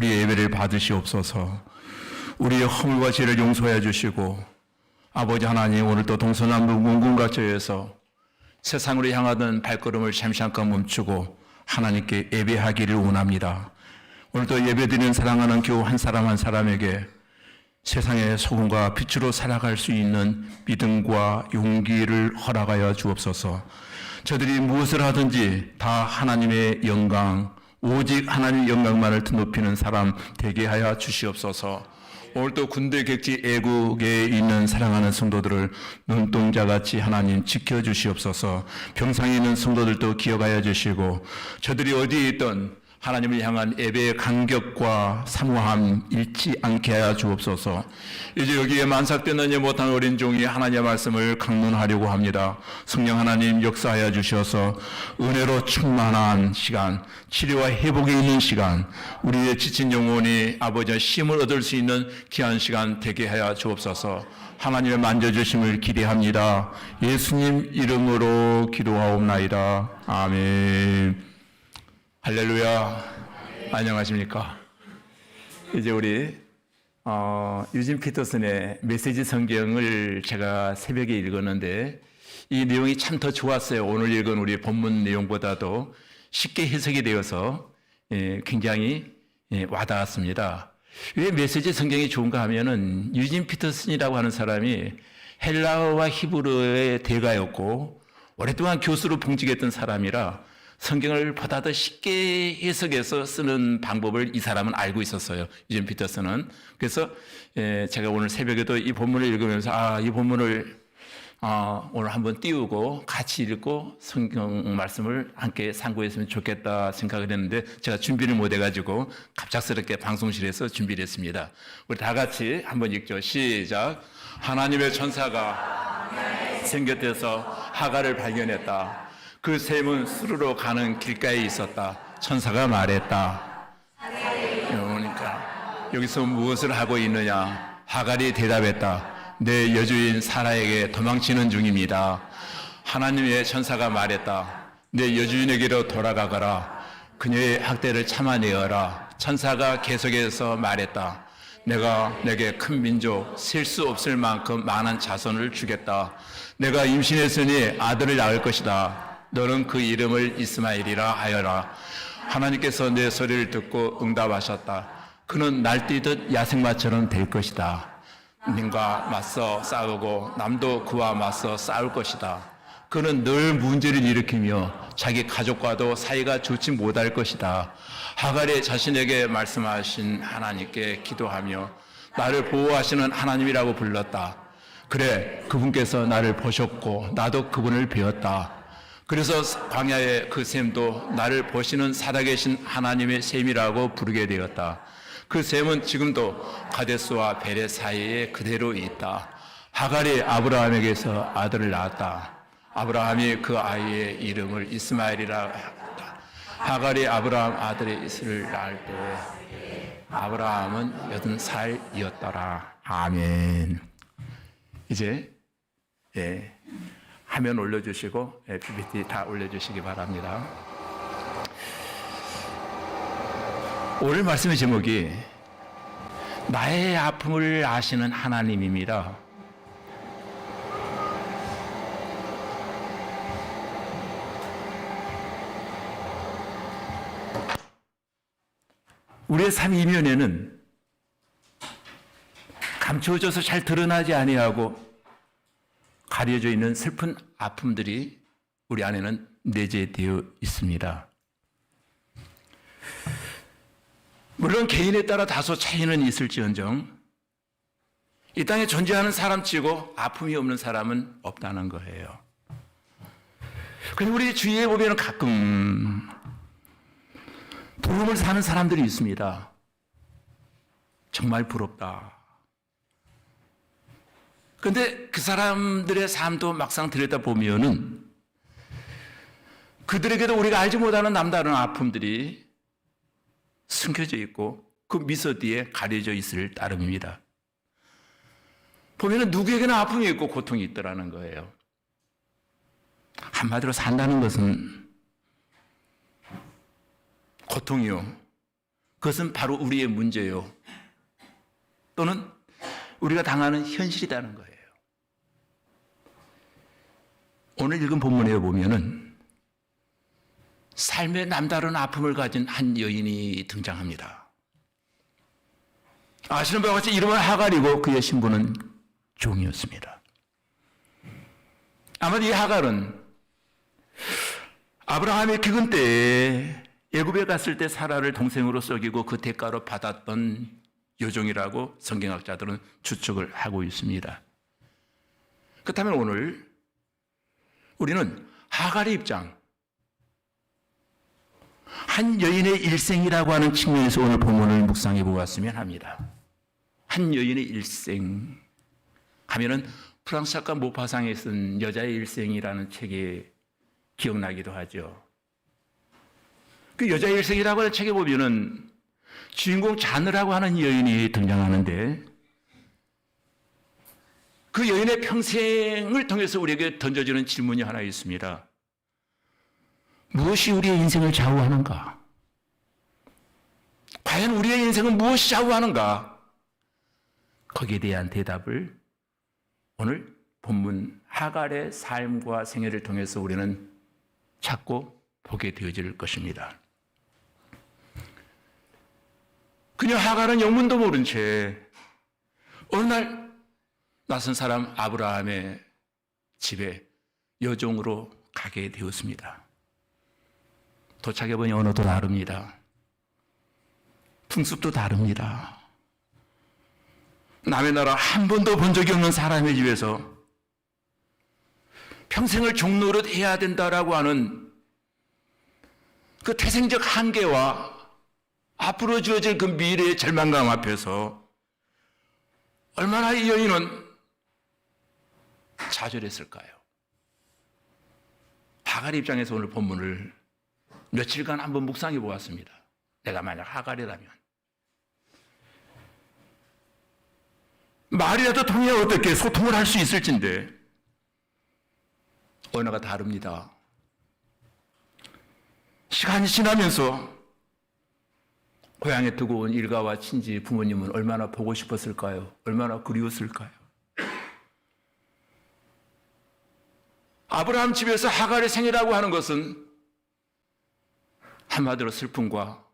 우리의 예배를 받으시옵소서. 우리의 허물과 죄를 용서해 주시고 아버지 하나님, 오늘도 동서남북 문군각지에서 세상으로 향하던 발걸음을 잠시잠깐 멈추고 하나님께 예배하기를 원합니다. 오늘도 예배드리는 사랑하는 교우 한 사람 한 사람에게 세상의 소금과 빛으로 살아갈 수 있는 믿음과 용기를 허락하여 주옵소서. 저들이 무엇을 하든지 다 하나님의 영광, 오직 하나님의 영광만을 높이는 사람 되게 하여 주시옵소서. 오늘도 군대 객지 애국에 있는 사랑하는 성도들을 눈동자같이 하나님 지켜주시옵소서. 병상에 있는 성도들도 기억하여 주시고 저들이 어디에 있든 하나님을 향한 예배의 간격과 사모함 잃지 않게 하여 주옵소서. 이제 여기에 만삭되는 못한 어린 종이 하나님의 말씀을 강론하려고 합니다. 성령 하나님 역사하여 주셔서 은혜로 충만한 시간, 치료와 회복에 있는 시간, 우리의 지친 영혼이 아버지의 힘을 얻을 수 있는 귀한 시간 되게 하여 주옵소서. 하나님의 만져주심을 기대합니다. 예수님 이름으로 기도하옵나이다. 아멘. 할렐루야. 안녕하십니까. 이제 우리 유진 피터슨의 메시지 성경을 제가 새벽에 읽었는데 이 내용이 참 더 좋았어요. 오늘 읽은 우리 본문 내용보다도 쉽게 해석이 되어서 굉장히 와닿았습니다. 왜 메시지 성경이 좋은가 하면은 유진 피터슨이라고 하는 사람이 헬라어와 히브리어의 대가였고 오랫동안 교수로 봉직했던 사람이라 성경을 보다 더 쉽게 해석해서 쓰는 방법을 이 사람은 알고 있었어요. 유진 피터슨은. 그래서 제가 오늘 새벽에도 이 본문을 읽으면서 이 본문을 오늘 한번 띄우고 같이 읽고 성경 말씀을 함께 상고했으면 좋겠다 생각을 했는데 제가 준비를 못 해가지고 갑작스럽게 방송실에서 준비를 했습니다. 우리 다 같이 한번 읽죠. 시작. 하나님의 천사가 생겼대서 하갈을 발견했다. 그 샘은 수르로 가는 길가에 있었다. 천사가 말했다. 그러니까 여기서 무엇을 하고 있느냐? 하갈이 대답했다. 내 여주인 사라에게 도망치는 중입니다. 하나님의 천사가 말했다. 내 여주인에게로 돌아가거라. 그녀의 학대를 참아내어라. 천사가 계속해서 말했다. 내가 내게 큰 민족, 셀 수 없을 만큼 많은 자손을 주겠다. 내가 임신했으니 아들을 낳을 것이다. 너는 그 이름을 이스마엘이라 하여라. 하나님께서 내 소리를 듣고 응답하셨다. 그는 날뛰듯 야생마처럼 될 것이다. 님과 맞서 싸우고 남도 그와 맞서 싸울 것이다. 그는 늘 문제를 일으키며 자기 가족과도 사이가 좋지 못할 것이다. 하갈이 자신에게 말씀하신 하나님께 기도하며 나를 보호하시는 하나님이라고 불렀다. 그래, 그분께서 나를 보셨고 나도 그분을 배웠다. 그래서 광야의 그 샘도 나를 보시는 살아계신 하나님의 샘이라고 부르게 되었다. 그 샘은 지금도 가데스와 베레 사이에 그대로 있다. 하갈이 아브라함에게서 아들을 낳았다. 아브라함이 그 아이의 이름을 이스마엘이라 했다. 하갈이 아브라함 아들의 이스를 낳을 때 아브라함은 80살이었더라. 아멘. 이제 화면 올려주시고 PPT 다 올려주시기 바랍니다. 오늘 말씀의 제목이 나의 아픔을 아시는 하나님입니다. 우리의 삶 이면에는 감추어져서 잘 드러나지 아니하고 가려져 있는 슬픈 아픔들이 우리 안에는 내재되어 있습니다. 물론 개인에 따라 다소 차이는 있을지언정 이 땅에 존재하는 사람치고 아픔이 없는 사람은 없다는 거예요. 그런데 우리 주위에 보면 가끔 부름을 사는 사람들이 있습니다. 정말 부럽다. 그런데 그 사람들의 삶도 막상 들여다보면은 그들에게도 우리가 알지 못하는 남다른 아픔들이 숨겨져 있고 그 미소 뒤에 가려져 있을 따름입니다. 보면은 누구에게나 아픔이 있고 고통이 있더라는 거예요. 한마디로 산다는 것은 고통이요. 그것은 바로 우리의 문제요. 또는 우리가 당하는 현실이라는 거예요. 오늘 읽은 본문에 보면은 삶의 남다른 아픔을 가진 한 여인이 등장합니다. 아시는 바와 같이 이름은 하갈이고 그의 신부는 종이었습니다. 아마도 이 하갈은 아브라함의 기근 때에 애굽에 갔을 때 사라를 동생으로 속이고 그 대가로 받았던 여종이라고 성경학자들은 추측을 하고 있습니다. 그렇다면 오늘 우리는 하갈의 입장, 한 여인의 일생이라고 하는 측면에서 오늘 본문을 묵상해 보았으면 합니다. 한 여인의 일생 하면은 프랑스 작가 모파상이 쓴 여자의 일생이라는 책이 기억나기도 하죠. 그 여자의 일생이라고 하는 책에 보면은 주인공 자느라고 하는 여인이 등장하는데 그 여인의 평생을 통해서 우리에게 던져지는 질문이 하나 있습니다. 무엇이 우리의 인생을 좌우하는가? 과연 우리의 인생은 무엇이 좌우하는가? 거기에 대한 대답을 오늘 본문 하갈의 삶과 생애를 통해서 우리는 찾고 보게 되어질 것입니다. 그녀 하갈은 영문도 모른 채 어느 날 낯선 사람 아브라함의 집에 여종으로 가게 되었습니다. 도착해보니 언어도 다릅니다. 풍습도 다릅니다. 남의 나라 한 번도 본 적이 없는 사람의 집에서 평생을 종노릇 해야 된다라고 하는 그 태생적 한계와 앞으로 주어질 그 미래의 절망감 앞에서 얼마나 이 여인은 좌절했을까요? 하갈 입장에서 오늘 본문을 며칠간 한번 묵상해 보았습니다. 내가 만약 하갈이라면 말이라도 통해야 어떻게 소통을 할 수 있을진데 언어가 다릅니다. 시간이 지나면서 고향에 두고 온 일가와 친지 부모님은 얼마나 보고 싶었을까요? 얼마나 그리웠을까요? 아브라함 집에서 하갈의 생애라고 하는 것은 한마디로 슬픔과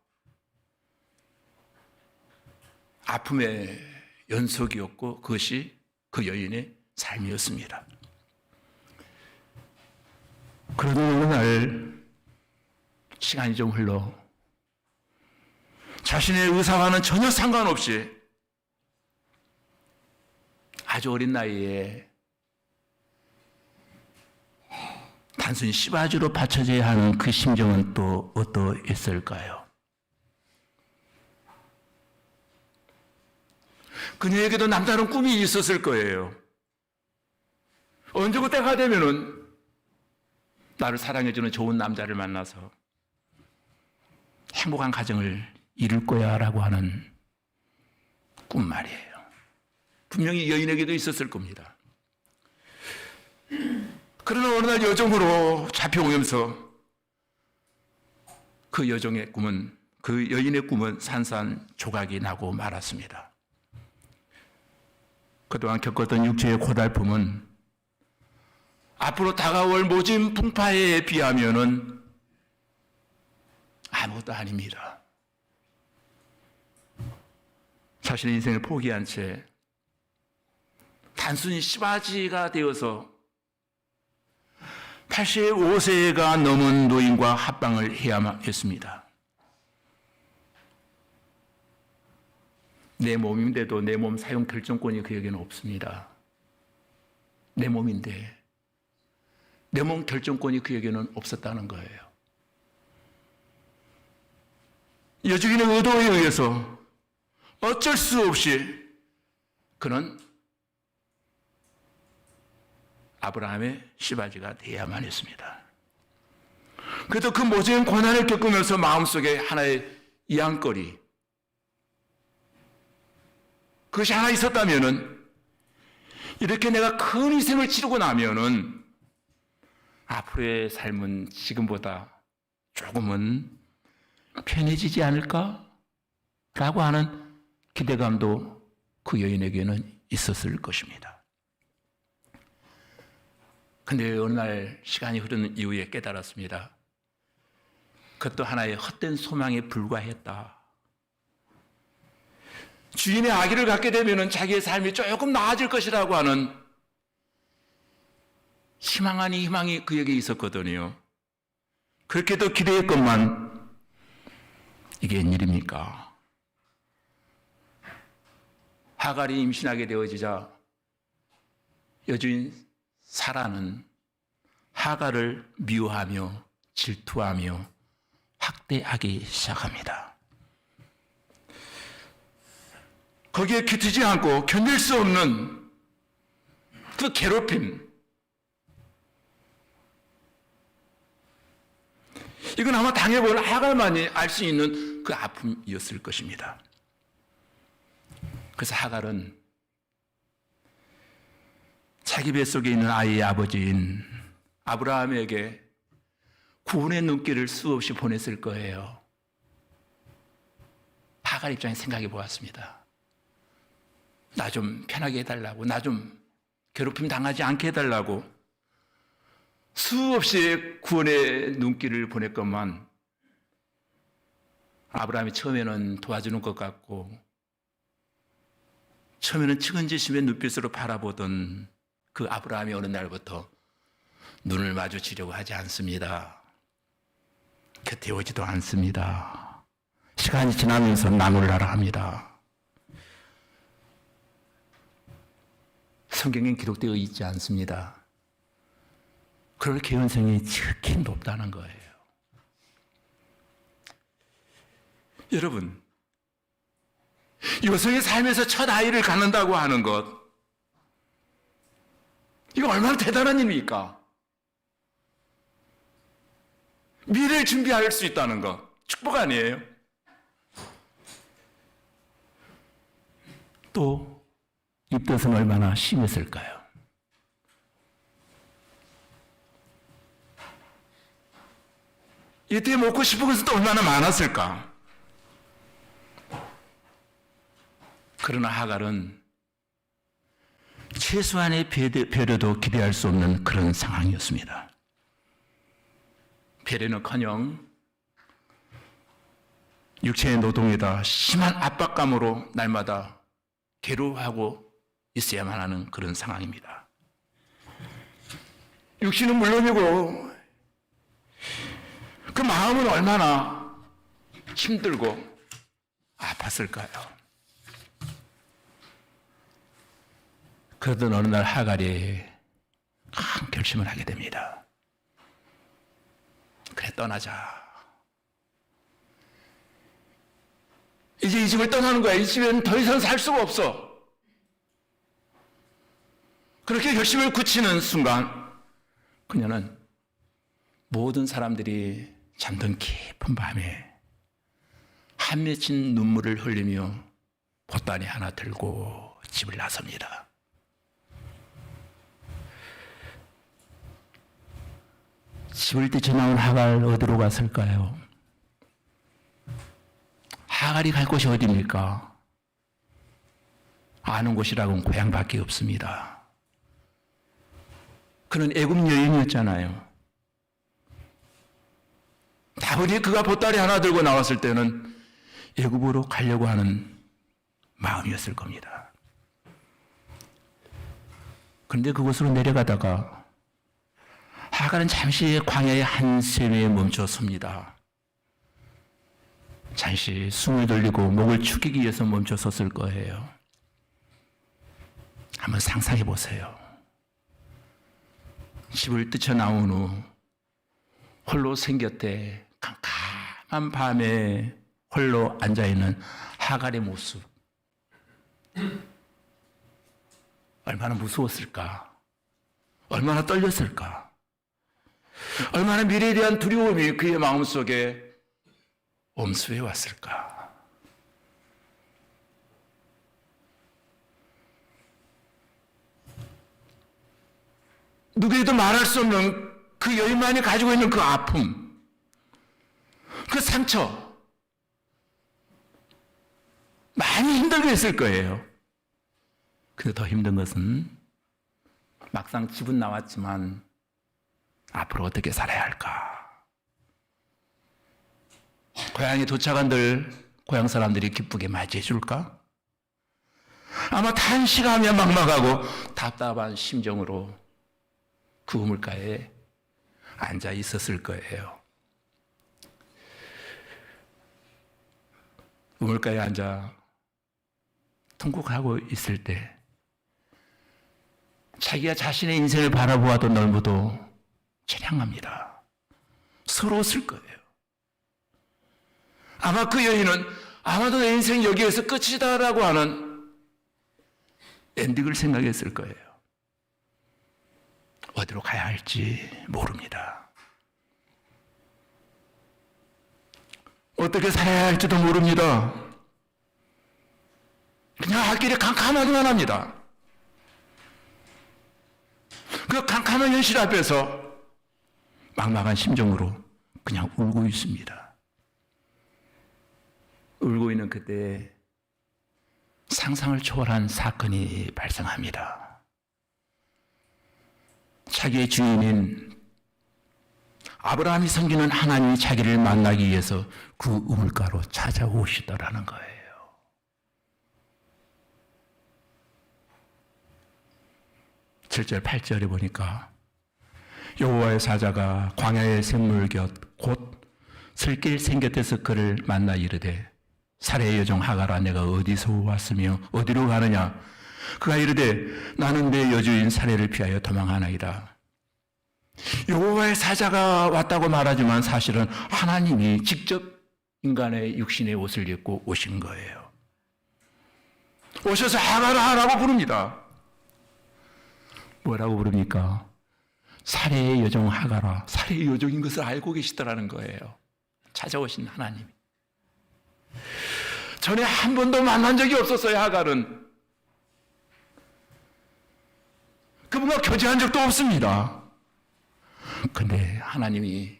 아픔의 연속이었고 그것이 그 여인의 삶이었습니다. 그러던 어느 날 시간이 좀 흘러 자신의 의사와는 전혀 상관없이 아주 어린 나이에 단순히 씨바지로 받쳐져야 하는 그 심정은 또 어떠했을까요? 그녀에게도 남다른 꿈이 있었을 거예요. 언제고 때가 되면은 나를 사랑해주는 좋은 남자를 만나서 행복한 가정을 이룰 거야 라고 하는 꿈 말이에요. 분명히 여인에게도 있었을 겁니다. 그러나 어느 날 여종으로 잡혀오면서 그 여종의 꿈은, 그 여인의 꿈은 산산조각이 나고 말았습니다. 그동안 겪었던 육체의 고달픔은 앞으로 다가올 모진 풍파에 비하면은 아무것도 아닙니다. 자신의 인생을 포기한 채 단순히 씨바지가 되어서 85세가 넘은 노인과 합방을 해야만 했습니다. 내 몸인데도 내 몸 사용 결정권이 그에게는 없습니다. 내 몸인데 내 몸 결정권이 그에게는 없었다는 거예요. 여주인의 의도에 의해서 어쩔 수 없이 그는 아브라함의 씨바지가 되어야만 했습니다. 그래도 그 모진 고난을 겪으면서 마음속에 하나의 이안거리, 그것이 하나 있었다면은 이렇게 내가 큰 희생을 치르고 나면은 앞으로의 삶은 지금보다 조금은 편해지지 않을까? 라고 하는 기대감도 그 여인에게는 있었을 것입니다. 근데 어느 날 시간이 흐르는 이후에 깨달았습니다. 그것도 하나의 헛된 소망에 불과했다. 주인의 아기를 갖게 되면 자기의 삶이 조금 나아질 것이라고 하는 희망 아닌 희망이 그에게 있었거든요. 그렇게도 기대했건만 이게 웬일입니까? 하갈이 임신하게 되어지자 여주인 사라는 하갈을 미워하며 질투하며 학대하기 시작합니다. 거기에 기트지 않고 견딜 수 없는 그 괴롭힘, 이건 아마 당해본 하갈만이 알 수 있는 그 아픔이었을 것입니다. 그래서 하갈은 자기 뱃속에 있는 아이의 아버지인 아브라함에게 구원의 눈길을 수없이 보냈을 거예요. 하갈 입장에 생각해 보았습니다. 나 좀 편하게 해달라고, 나 좀 괴롭힘 당하지 않게 해달라고 수없이 구원의 눈길을 보냈건만 아브라함이 처음에는 도와주는 것 같고 처음에는 측은지심의 눈빛으로 바라보던 그 아브라함이 어느 날부터 눈을 마주치려고 하지 않습니다. 곁에 오지도 않습니다. 시간이 지나면서 나눌라라 합니다. 성경엔 기록되어 있지 않습니다. 그럴 개연성이 지극히 높다는 거예요. 여러분, 여성의 삶에서 첫 아이를 갖는다고 하는 것, 이거 얼마나 대단한 일입니까? 미래를 준비할 수 있다는 것, 축복 아니에요? 또 이 뜻은 얼마나 심했을까요? 이때 먹고 싶은 것은 또 얼마나 많았을까? 그러나 하갈은 최소한의 배려도 기대할 수 없는 그런 상황이었습니다. 배려는커녕 육체의 노동에다 심한 압박감으로 날마다 괴로워하고 있어야만 하는 그런 상황입니다. 육신은 물론이고 그 마음은 얼마나 힘들고 아팠을까요? 그러던 어느 날 하갈이 큰 결심을 하게 됩니다. 그래, 떠나자. 이제 이 집을 떠나는 거야. 이 집에는 더 이상 살 수가 없어. 그렇게 결심을 굳히는 순간 그녀는 모든 사람들이 잠든 깊은 밤에 한 맺힌 눈물을 흘리며 보따리 하나 들고 집을 나섭니다. 집을 뛰쳐나온 하갈 어디로 갔을까요? 하갈이 갈 곳이 어디입니까? 아는 곳이라고는 고향밖에 없습니다. 그는 애굽 여인이었잖아요. 다분히 그가 보따리 하나 들고 나왔을 때는 애굽으로 가려고 하는 마음이었을 겁니다. 그런데 그곳으로 내려가다가 하갈은 잠시 광야의 한 샘에 멈춰 섭니다. 잠시 숨을 돌리고 목을 축이기 위해서 멈춰 섰을 거예요. 한번 상상해 보세요. 집을 뛰쳐나온 후 홀로 생겼대 캄캄한 밤에 홀로 앉아있는 하갈의 모습, 얼마나 무서웠을까? 얼마나 떨렸을까? 얼마나 미래에 대한 두려움이 그의 마음속에 엄습해 왔을까? 누구에도 말할 수 없는 그 여인만이 가지고 있는 그 아픔, 그 상처, 많이 힘들게 했을 거예요. 근데 더 힘든 것은 막상 집은 나왔지만 앞으로 어떻게 살아야 할까? 고향에 도착한들 고향 사람들이 기쁘게 맞이해 줄까? 아마 탄식하며 막막하고 답답한 심정으로 그 우물가에 앉아 있었을 거예요. 우물가에 앉아 통곡하고 있을 때 자기가 자신의 인생을 바라보아도 넓어도 찬양합니다. 서러웠을 거예요. 아마 그 여인은 아마도 내 인생 여기에서 끝이다라고 하는 엔딩을 생각했을 거예요. 어디로 가야 할지 모릅니다. 어떻게 살아야 할지도 모릅니다. 그냥 앞길에 캄캄하기만 합니다. 그 캄캄한 현실 앞에서 막막한 심정으로 그냥 울고 있습니다. 울고 있는 그때 상상을 초월한 사건이 발생합니다. 자기의 주인인 아브라함이 섬기는 하나님이 자기를 만나기 위해서 그 우물가로 찾아오시더라는 거예요. 7절, 8절에 보니까 여호와의 사자가 광야의 샘물 곁 곧 슬길 생곁에서 그를 만나 이르되 사레의 여종 하가라 내가 어디서 왔으며 어디로 가느냐 그가 이르되 나는 내 여주인 사레를 피하여 도망하나이다. 여호와의 사자가 왔다고 말하지만 사실은 하나님이 직접 인간의 육신의 옷을 입고 오신 거예요. 오셔서 하가라라고 부릅니다. 뭐라고 부릅니까? 사레의 여종 하가라. 사레의 여종인 것을 알고 계시더라는 거예요. 찾아오신 하나님. 전에 한 번도 만난 적이 없었어요. 하갈은. 그분과 교제한 적도 없습니다. 근데 하나님이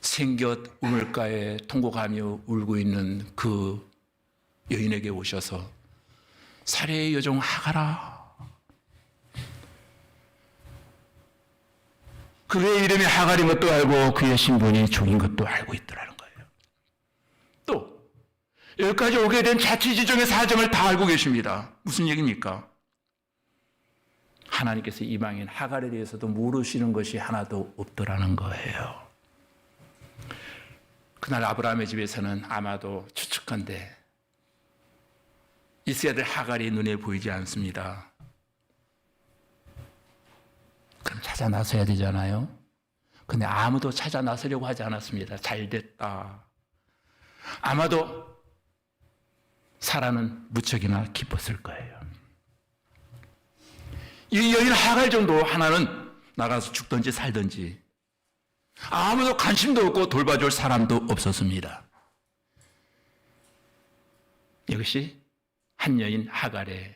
생곁 우물가에 통곡하며 울고 있는 그 여인에게 오셔서 사레의 여종 하가라. 그의 이름이 하갈인 것도 알고 그의 신분이 종인 것도 알고 있더라는 거예요. 또 여기까지 오게 된 자취지종의 사정을 다 알고 계십니다. 무슨 얘기입니까? 하나님께서 이방인 하갈에 대해서도 모르시는 것이 하나도 없더라는 거예요. 그날 아브라함의 집에서는 아마도 추측컨대 있어야 될 하갈이 눈에 보이지 않습니다. 그럼 찾아 나서야 되잖아요. 근데 아무도 찾아 나서려고 하지 않았습니다. 잘 됐다. 아마도 사라는 무척이나 기뻤을 거예요. 이 여인 하갈 정도 하나는 나가서 죽든지 살든지 아무도 관심도 없고 돌봐줄 사람도 없었습니다. 이것이 한 여인 하갈의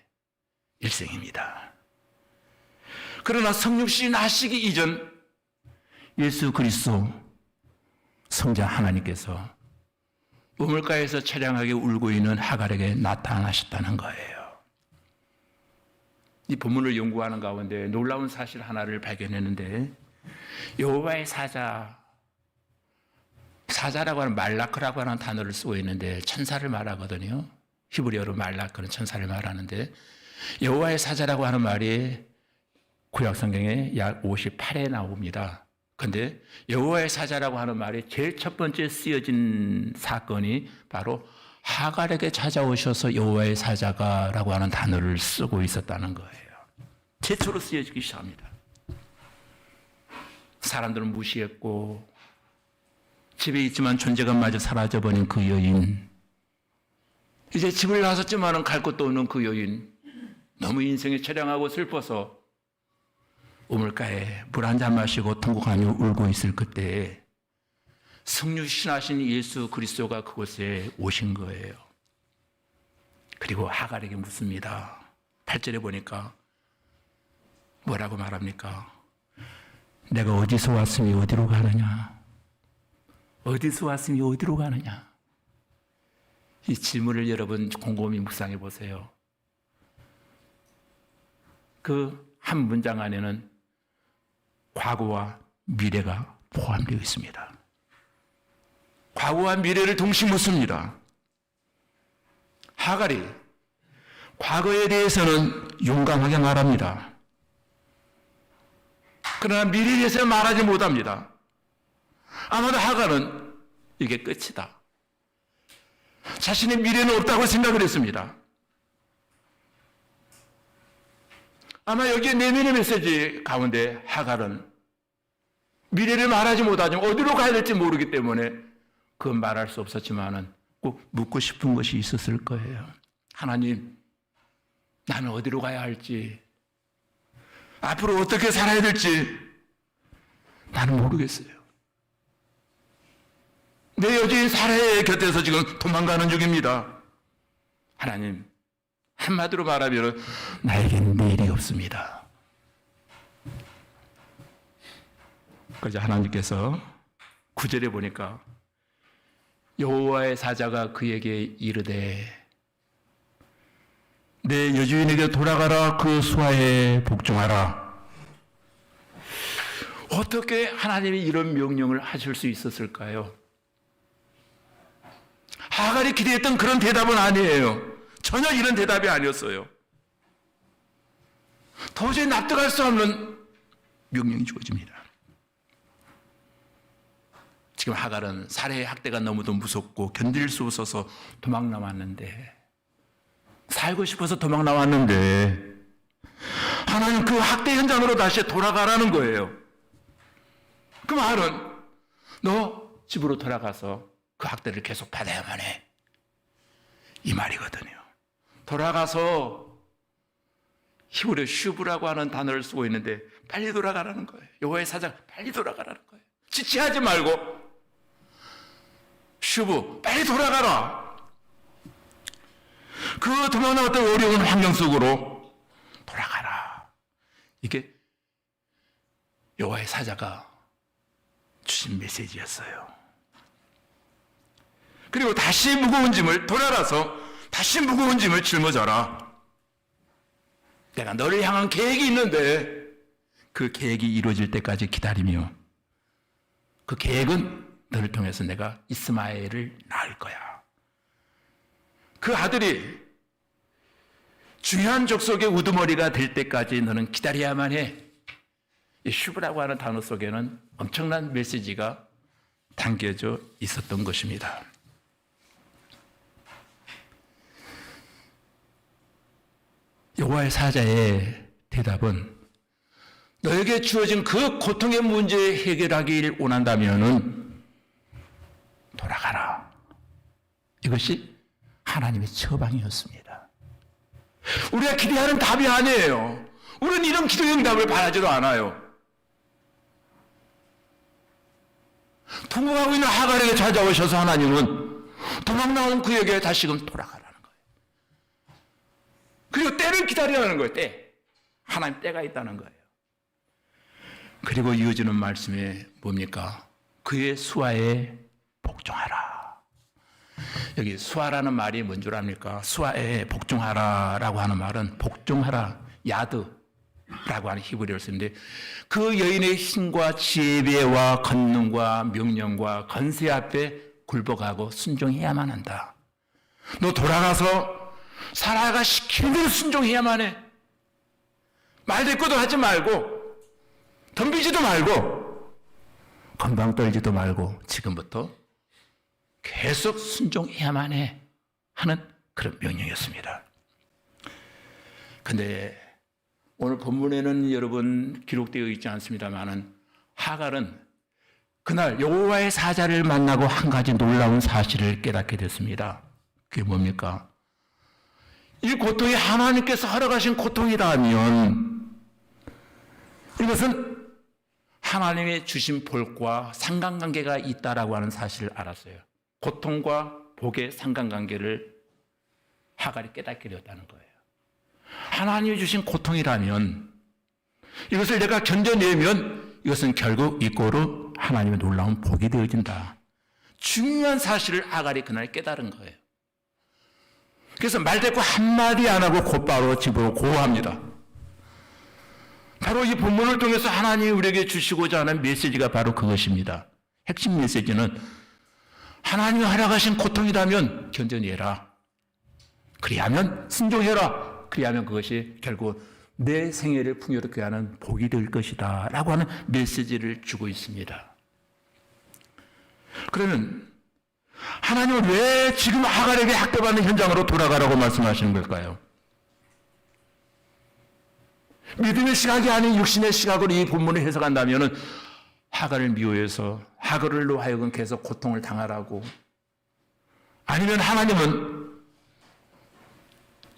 일생입니다. 그러나 성육신 나시기 이전 예수 그리스도 성자 하나님께서 우물가에서 처량하게 울고 있는 하갈에게 나타나셨다는 거예요. 이 본문을 연구하는 가운데 놀라운 사실 하나를 발견했는데 여호와의 사자라고 하는 말라크라고 하는 단어를 쓰고 있는데 천사를 말하거든요. 히브리어로 말라크는 천사를 말하는데 여호와의 사자라고 하는 말이 구약 성경에 약 58회 나옵니다. 그런데 여호와의 사자라고 하는 말이 제일 첫 번째 쓰여진 사건이 바로 하갈에게 찾아오셔서 여호와의 사자가라고 하는 단어를 쓰고 있었다는 거예요. 최초로 쓰여지기 시작합니다. 사람들은 무시했고 집에 있지만 존재감마저 사라져버린 그 여인, 이제 집을 나섰지만 갈 곳도 없는 그 여인, 너무 인생이 처량하고 슬퍼서 우물가에 물 한 잔 마시고 통곡하며 울고 있을 그때에 성육신하신 예수 그리스도가 그곳에 오신 거예요. 그리고 하갈에게 묻습니다. 8절에 보니까 뭐라고 말합니까? 내가 어디서 왔으니 어디로 가느냐? 어디서 왔으니 어디로 가느냐? 이 질문을 여러분 곰곰이 묵상해 보세요. 그 한 문장 안에는 과거와 미래가 포함되어 있습니다. 과거와 미래를 동시에 묻습니다. 하갈이 과거에 대해서는 용감하게 말합니다. 그러나 미래에 대해서는 말하지 못합니다. 아마도 하갈은 이게 끝이다. 자신의 미래는 없다고 생각을 했습니다. 아마 여기에 내면의 메시지 가운데 하갈은 미래를 말하지 못하지만 어디로 가야 될지 모르기 때문에 그건 말할 수 없었지만은 꼭 묻고 싶은 것이 있었을 거예요. 하나님, 나는 어디로 가야 할지, 앞으로 어떻게 살아야 될지 나는 모르겠어요. 내 여주인 사라의 곁에서 지금 도망가는 중입니다. 하나님, 한마디로 말하면 나에게는 내일이 없습니다. 그래서 하나님께서 9절에 보니까 여호와의 사자가 그에게 이르되 내 여주인에게 돌아가라, 그 수하에 복종하라. 어떻게 하나님이 이런 명령을 하실 수 있었을까요? 하갈이 기대했던 그런 대답은 아니에요. 전혀 이런 대답이 아니었어요. 도저히 납득할 수 없는 명령이 주어집니다. 지금 하갈은 살해의 학대가 너무도 무섭고 견딜 수 없어서 도망 나왔는데, 살고 싶어서 도망 나왔는데 하나님 그 학대 현장으로 다시 돌아가라는 거예요. 그 말은 너 집으로 돌아가서 그 학대를 계속 받아야만 해, 이 말이거든요. 돌아가서 히브리어 슈브라고 하는 단어를 쓰고 있는데 빨리 돌아가라는 거예요. 여호와의 사자가 빨리 돌아가라는 거예요. 지체하지 말고 슈브, 빨리 돌아가라. 그 도망 나왔던 어려운 환경 속으로 돌아가라. 이게 여호와의 사자가 주신 메시지였어요. 그리고 다시 무거운 짐을 돌아가서 다시 무거운 짐을 짊어져라. 내가 너를 향한 계획이 있는데 그 계획이 이루어질 때까지 기다리며 그 계획은 너를 통해서 내가 이스마엘을 낳을 거야. 그 아들이 중요한 족속의 우두머리가 될 때까지 너는 기다려야만 해. 이 슈브라고 하는 단어 속에는 엄청난 메시지가 담겨져 있었던 것입니다. 여호와의 사자의 대답은 너에게 주어진 그 고통의 문제 해결하기를 원한다면은 돌아가라. 이것이 하나님의 처방이었습니다. 우리가 기대하는 답이 아니에요. 우리는 이런 기도의 응답을 바라지도 않아요. 통곡하고 있는 하갈에게 찾아오셔서 하나님은 도망 나온 그에게 다시금 돌아가라는 거예요. 그리고 때를 기다리라는 거예요. 때. 하나님 때가 있다는 거예요. 그리고 이어지는 말씀이 뭡니까? 그의 수하에 복종하라. 여기 수하라는 말이 뭔 줄 압니까? 수하에 복종하라라고 하는 말은 복종하라, 야드라고 하는 히브리어를 쓰는데 그 여인의 힘과 지혜와 권능과 명령과 건세 앞에 굴복하고 순종해야만 한다. 너 돌아가서 사라가 시키는 대로 순종해야만 해. 말대꾸도 하지 말고 덤비지도 말고 건방 떨지도 말고 지금부터 계속 순종해야만 해 하는 그런 명령이었습니다. 그런데 오늘 본문에는 여러분 기록되어 있지 않습니다만은 하갈은 그날 여호와의 사자를 만나고 한 가지 놀라운 사실을 깨닫게 됐습니다. 그게 뭡니까? 이 고통이 하나님께서 허락하신 고통이라면 이것은 하나님의 주신 복과 상관관계가 있다라고 하는 사실을 알았어요. 고통과 복의 상관관계를 하갈이 깨닫게 되었다는 거예요. 하나님이 주신 고통이라면 이것을 내가 견뎌내면 이것은 결국 이꼬로 하나님의 놀라운 복이 되어진다. 중요한 사실을 하갈이 그날 깨달은 거예요. 그래서 말대꾸 한마디 안 하고 곧바로 집으로 고합니다. 바로 이 본문을 통해서 하나님이 우리에게 주시고자 하는 메시지가 바로 그것입니다. 핵심 메시지는 하나님이 허락하신 고통이라면 견뎌내라. 그리하면 순종해라. 그리하면 그것이 결국 내 생애를 풍요롭게 하는 복이 될 것이다 라고 하는 메시지를 주고 있습니다. 그러면 하나님은 왜 지금 하갈에게 학대받는 현장으로 돌아가라고 말씀하시는 걸까요? 믿음의 시각이 아닌 육신의 시각으로 이 본문을 해석한다면 하갈을 미워해서 하갈로 하여금 계속 고통을 당하라고, 아니면 하나님은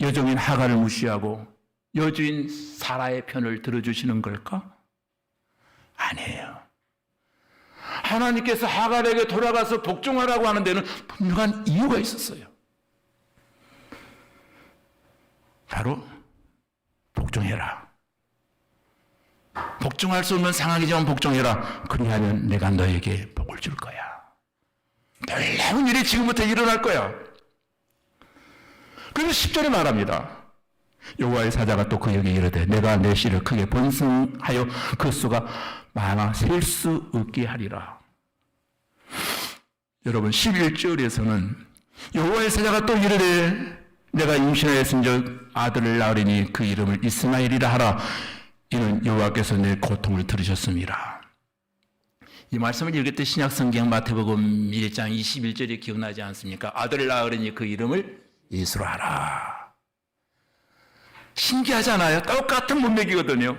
여종인 하갈을 무시하고 여주인 사라의 편을 들어주시는 걸까? 아니에요. 하나님께서 하갈에게 돌아가서 복종하라고 하는 데는 분명한 이유가 있었어요. 바로 복종해라. 복종할 수 없는 상황이지만 복종해라. 그리하면 내가 너에게 복을 줄 거야. 놀라운 일이 지금부터 일어날 거야. 그래서 10절에 말합니다. 여호와의 사자가 또 그에게 이르되 내가 내 씨를 크게 번성하여 그 수가 많아 셀 수 없게 하리라. 여러분 11절에서는 여호와의 사자가 또 이르되 내가 임신하였은즉 아들을 낳으리니 그 이름을 이스마엘이라 하라. 이는 여호와께서 내 고통을 들으셨습니다. 이 말씀을 읽을 때 신약성경 마태복음 1장 21절이 기억나지 않습니까? 아들을 낳으리니 그 이름을 예수로 하라. 신기하잖아요. 똑같은 문맥이거든요.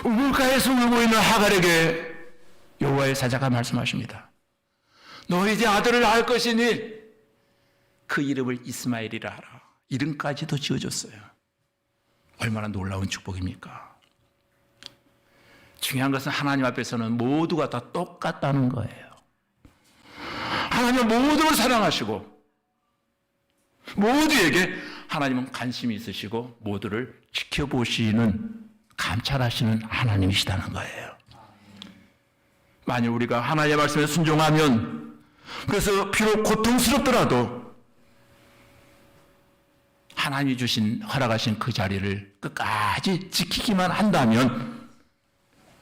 우물가에서 울고 있는 하갈에게 여호와의 사자가 말씀하십니다. 너 이제 아들을 낳을 것이니 그 이름을 이스마엘이라 하라. 이름까지도 지어줬어요. 얼마나 놀라운 축복입니까? 중요한 것은 하나님 앞에서는 모두가 다 똑같다는 거예요. 하나님은 모두를 사랑하시고 모두에게 하나님은 관심이 있으시고 모두를 지켜보시는, 감찰하시는 하나님이시다는 거예요. 만일 우리가 하나님의 말씀에 순종하면, 그래서 비록 고통스럽더라도 하나님이 주신, 허락하신 그 자리를 끝까지 지키기만 한다면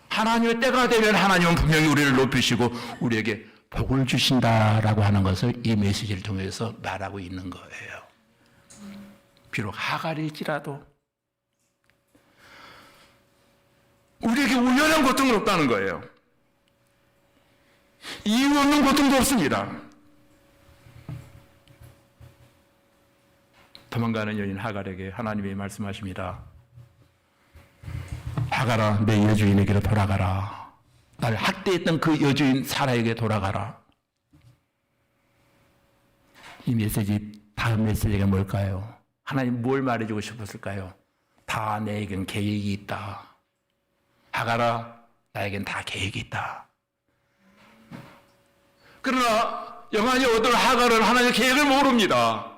하나님의 때가 되면 하나님은 분명히 우리를 높이시고 우리에게 복을 주신다라고 하는 것을 이 메시지를 통해서 말하고 있는 거예요. 비록 하갈일지라도 우리에게 우연한 고통은 없다는 거예요. 이유 없는 고통도 없습니다. 도망가는 여인 하갈에게 하나님이 말씀하십니다. 하갈아, 내 여주인에게로 돌아가라. 나를 학대했던 그 여주인 사라에게 돌아가라. 이 메시지, 다음 메시지가 뭘까요? 하나님 뭘 말해주고 싶었을까요? 다 내겐 계획이 있다. 하갈아, 나에겐 다 계획이 있다. 그러나 영안이 얻을 하갈은 하나님의 계획을 모릅니다.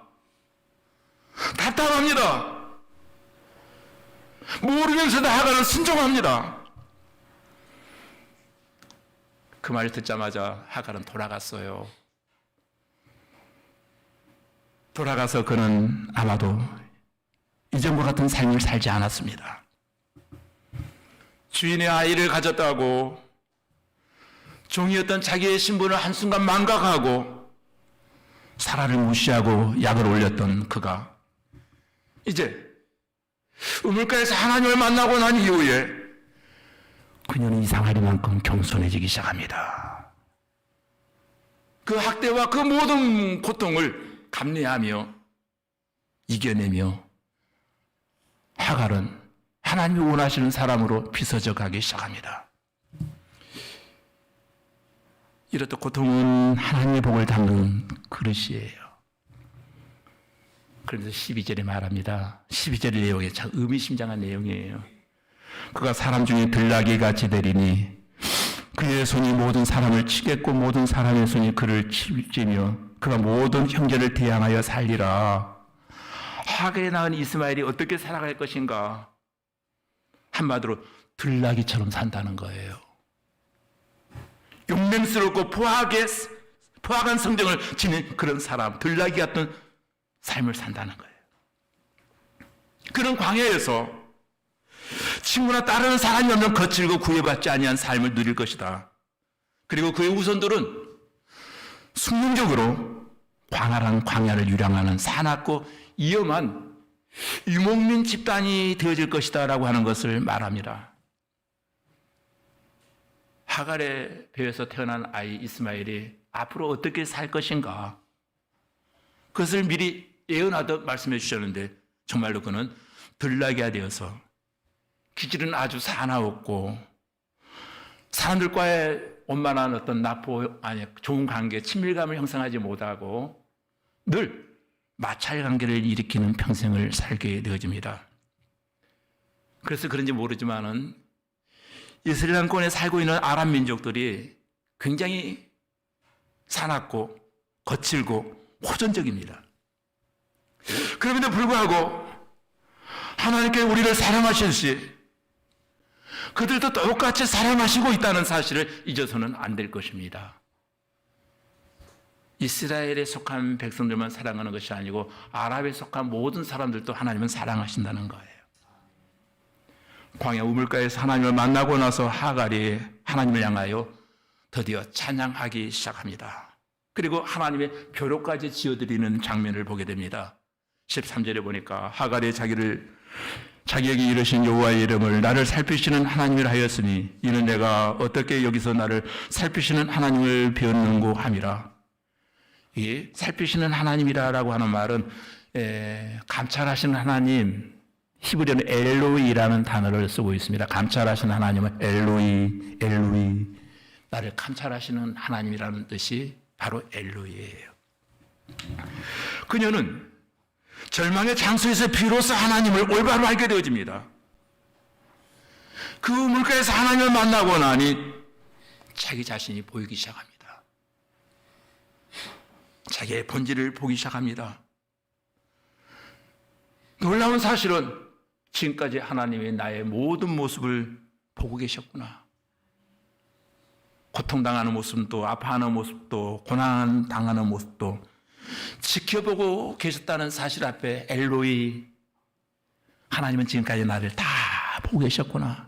답답합니다. 모르면서도 하갈은 순종합니다. 그 말을 듣자마자 하갈은 돌아갔어요. 돌아가서 그는 아마도 이전과 같은 삶을 살지 않았습니다. 주인의 아이를 가졌다고 종이었던 자기의 신분을 한순간 망각하고 사라를 무시하고 약을 올렸던 그가 이제 우물가에서 하나님을 만나고 난 이후에 그녀는 이상하리만큼 겸손해지기 시작합니다. 그 학대와 그 모든 고통을 감내하며 이겨내며 하갈은 하나님이 원하시는 사람으로 빚어져 가기 시작합니다. 이렇듯 고통은 하나님의 복을 담는 그릇이에요. 그래서 12절에 말합니다. 12절의 내용이 참 의미심장한 내용이에요. 그가 사람 중에 들나귀 같이 되리니 그의 손이 모든 사람을 치겠고 모든 사람의 손이 그를 치며 그가 모든 형제를 대항하여 살리라. 하갈에 낳은 이스마엘이 어떻게 살아갈 것인가? 한마디로 들나귀처럼 산다는 거예요. 용맹스럽고 포악한 성정을 지닌 그런 사람, 들나귀 같은 삶을 산다는 거예요. 그런 광야에서 친구나 따르는 사람이 없는 거칠고 구애받지 아니한 삶을 누릴 것이다. 그리고 그의 후손들은 숙명적으로 광활한 광야를 유랑하는 사납고 위험한 유목민 집단이 되어질 것이다 라고 하는 것을 말합니다. 하갈의 배에서 태어난 아이 이스마엘이 앞으로 어떻게 살 것인가, 그것을 미리 예언하듯 말씀해 주셨는데 정말로 그는 들나귀가 되어서 기질은 아주 사나웠고 사람들과의 원만한 어떤 좋은 관계, 친밀감을 형성하지 못하고 늘 마찰 관계를 일으키는 평생을 살게 되어집니다. 그래서 그런지 모르지만은 이스라엘권에 살고 있는 아랍 민족들이 굉장히 사납고 거칠고 호전적입니다. 그럼에도 불구하고 하나님께 우리를 사랑하시듯이 그들도 똑같이 사랑하시고 있다는 사실을 잊어서는 안 될 것입니다. 이스라엘에 속한 백성들만 사랑하는 것이 아니고 아랍에 속한 모든 사람들도 하나님은 사랑하신다는 거예요. 광야 우물가에서 하나님을 만나고 나서 하갈이 하나님을 향하여 드디어 찬양하기 시작합니다. 그리고 하나님의 벼로까지 지어드리는 장면을 보게 됩니다. 13절에 보니까 하갈이 자기에게 이르신 여호와의 이름을 나를 살피시는 하나님이라 하였으니 이는 내가 어떻게 여기서 나를 살피시는 하나님을 배웠는고 함이라. 이 살피시는 하나님이라고 하는 말은 감찰하시는 하나님, 히브리어는 엘로이라는 단어를 쓰고 있습니다. 감찰하시는 하나님은 엘로이, 나를 감찰하시는 하나님이라는 뜻이 바로 엘로이예요. 그녀는 절망의 장소에서 비로소 하나님을 올바로 알게 되어집니다. 그 물가에서 하나님을 만나고 나니 자기 자신이 보이기 시작합니다. 자기의 본질을 보기 시작합니다. 놀라운 사실은 지금까지 하나님이 나의 모든 모습을 보고 계셨구나. 고통당하는 모습도, 아파하는 모습도, 고난당하는 모습도 지켜보고 계셨다는 사실 앞에 엘로이, 하나님은 지금까지 나를 다 보고 계셨구나.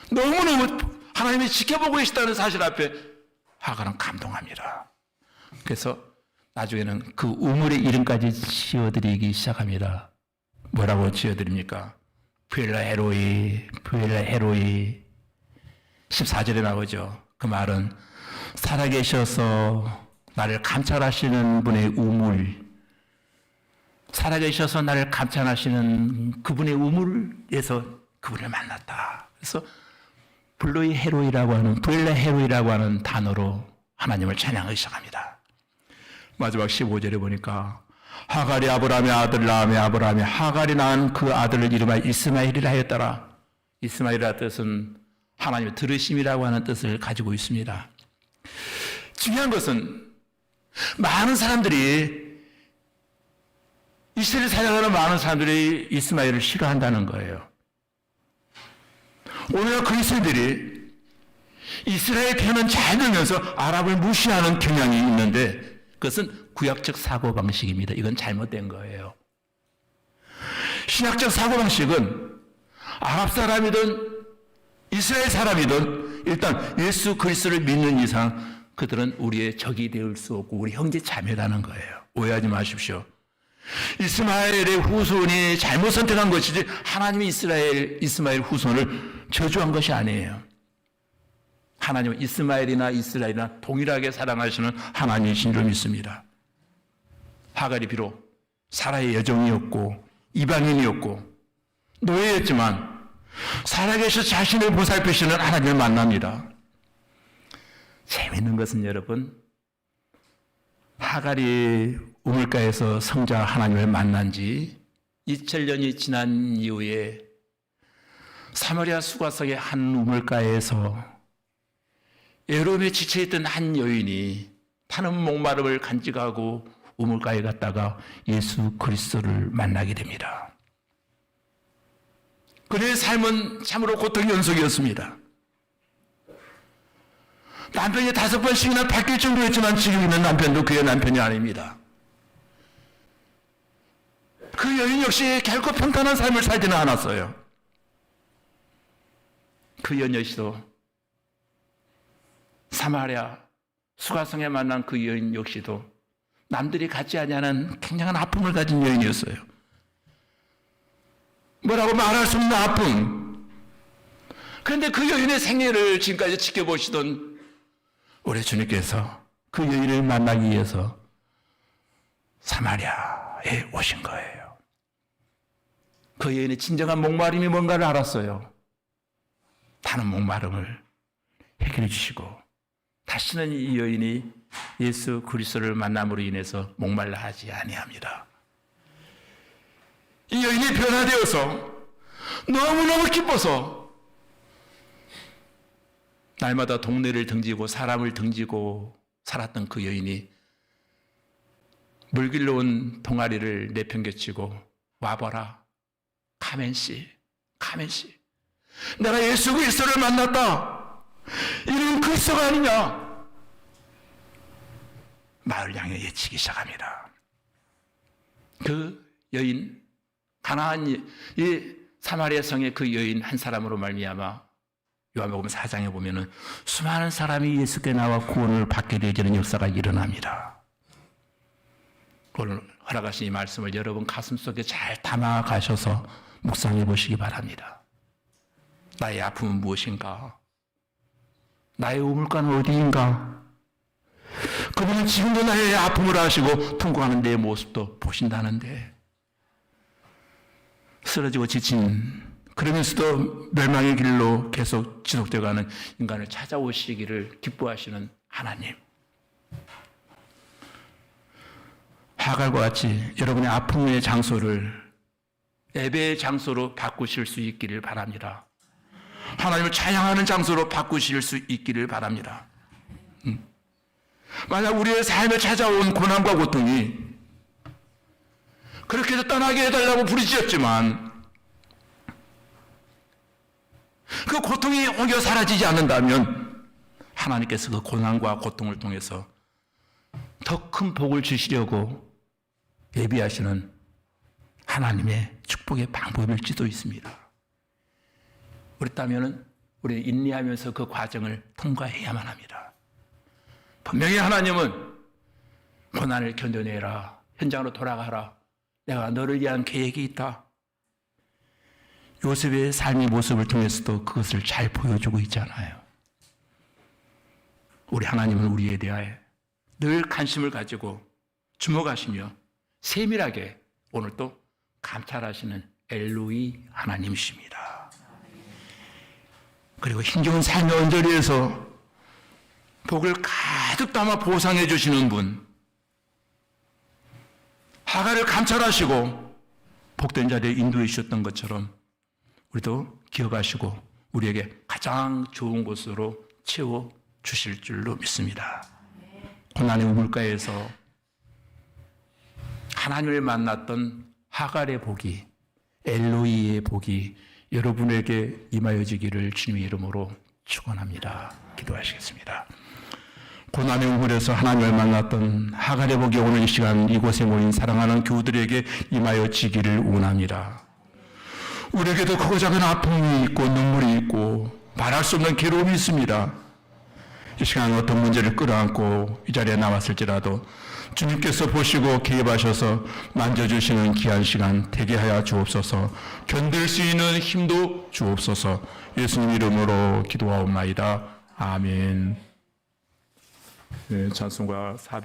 너무너무 하나님이 지켜보고 계시다는 사실 앞에 하갈은 감동합니다. 그래서 나중에는 그 우물의 이름까지 지어드리기 시작합니다. 뭐라고 지어드립니까? 부엘라 헤로이, 부엘라 헤로이. 14절에 나오죠. 그 말은 살아계셔서 나를 감찰하시는 분의 우물, 살아계셔서 나를 감찰하시는 그분의 우물에서 그분을 만났다. 그래서 블로이 헤로이라고 하는, 부엘라 헤로이라고 하는 단어로 하나님을 찬양하기 시작합니다. 마지막 15절에 보니까 하갈이 아브라함의 아들 낳음에 아브라함이 하갈이 낳은 그 아들을 이름하여 이스마엘이라 하였더라. 이스마엘이라는 뜻은 하나님의 들으심이라고 하는 뜻을 가지고 있습니다. 중요한 것은 많은 사람들이, 이스라엘 사랑하는 많은 사람들이 이스마엘을 싫어한다는 거예요. 오늘 그리스도인들이 이스라엘 편은 잘 들면서 아랍을 무시하는 경향이 있는데 그것은 구약적 사고방식입니다. 이건 잘못된 거예요. 신약적 사고방식은 아랍 사람이든 이스라엘 사람이든 일단 예수 그리스도를 믿는 이상 그들은 우리의 적이 될 수 없고 우리 형제 자매라는 거예요. 오해하지 마십시오. 이스마엘의 후손이 잘못 선택한 것이지 하나님이 이스마엘 후손을 저주한 것이 아니에요. 하나님은 이스마엘이나 이스라엘이나 동일하게 사랑하시는 하나님이신 줄 믿습니다. 하갈이 비록 사라의 여종이었고 이방인이었고 노예였지만 살아계셔 자신을 보살피시는 하나님을 만납니다. 재미있는 것은 여러분, 하갈이 우물가에서 성자 하나님을 만난 지 2000년이 지난 이후에 사마리아 수가성의 한 우물가에서 외로움에 지쳐있던 한 여인이 타는 목마름을 간직하고 우물가에 갔다가 예수 그리스도를 만나게 됩니다. 그의 삶은 참으로 고통 연속이었습니다. 남편이 5번씩이나 바뀔 정도였지만 지금 있는 남편도 그의 남편이 아닙니다. 그 여인 역시 결코 평탄한 삶을 살지는 않았어요. 그 여인 역시도 사마리아 수가성에 만난 그 여인 역시도 남들이 갖지 아니하는 굉장한 아픔을 가진 여인이었어요. 뭐라고 말할 수 없는 아픔. 그런데 그 여인의 생애를 지금까지 지켜보시던 우리 주님께서 그 여인을 만나기 위해서 사마리아에 오신 거예요. 그 여인의 진정한 목마름이 뭔가를 알았어요. 타는 목마름을 해결해 주시고 다시는 이 여인이 예수 그리스도를 만남으로 인해서 목말라 하지 아니합니다. 이 여인이 변화되어서 너무너무 기뻐서 날마다 동네를 등지고 사람을 등지고 살았던 그 여인이 물길로 온 동아리를 내팽개치고 와봐라 카멘씨 내가 예수 그리스도를 만났다. 이런 그리스도가 아니냐. 마을 향해 외치기 시작합니다. 그 여인 가나안 이 사마리아 성의 그 여인 한 사람으로 말미암아 요한복음 4장에 보면은 수많은 사람이 예수께 나와 구원을 받게 되어지는 역사가 일어납니다. 오늘 허락하신 이 말씀을 여러분 가슴속에 잘 담아 가셔서 묵상해 보시기 바랍니다. 나의 아픔은 무엇인가? 나의 우물가는 어디인가? 그분은 지금도 나의 아픔을 아시고 통과하는 내 모습도 보신다는데 쓰러지고 지친 그러면서도 멸망의 길로 계속 지속되어가는 인간을 찾아오시기를 기뻐하시는 하나님. 하갈과 같이 여러분의 아픔의 장소를 예배의 장소로 바꾸실 수 있기를 바랍니다. 하나님을 찬양하는 장소로 바꾸실 수 있기를 바랍니다. 만약 우리의 삶에 찾아온 고난과 고통이 그렇게 해서 떠나게 해달라고 부르짖었지만 그 고통이 오겨 사라지지 않는다면 하나님께서 그 고난과 고통을 통해서 더 큰 복을 주시려고 예비하시는 하나님의 축복의 방법일지도 있습니다. 그렇다면 우리는 인내하면서 그 과정을 통과해야만 합니다. 분명히 하나님은 고난을 견뎌내라. 현장으로 돌아가라. 내가 너를 위한 계획이 있다. 요셉의 삶의 모습을 통해서도 그것을 잘 보여주고 있잖아요. 우리 하나님은 우리에 대하여 늘 관심을 가지고 주목하시며 세밀하게 오늘 또 감찰하시는 엘로이 하나님이십니다. 그리고 힘겨운 삶의 언저리에서 복을 가득 담아 보상해 주시는 분, 하갈을 감찰하시고 복된 자리에 인도해 주셨던 것처럼 우리도 기억하시고 우리에게 가장 좋은 곳으로 채워 주실 줄로 믿습니다. 고난의 우물가에서 하나님을 만났던 하갈의 복이, 엘로이의 복이 여러분에게 임하여지기를 주님의 이름으로 축원합니다. 기도하시겠습니다. 고난의 우물에서 하나님을 만났던 하갈의 복이 오늘 이 시간 이곳에 모인 사랑하는 교우들에게 임하여지기를 원합니다. 우리에게도 크고 작은 아픔이 있고 눈물이 있고 말할 수 없는 괴로움이 있습니다. 이 시간 어떤 문제를 끌어안고 이 자리에 나왔을지라도 주님께서 보시고 개입하셔서 만져주시는 귀한 시간 되게 하여 주옵소서. 견딜 수 있는 힘도 주옵소서. 예수님 이름으로 기도하옵나이다. 아멘. 네, 찬송가 400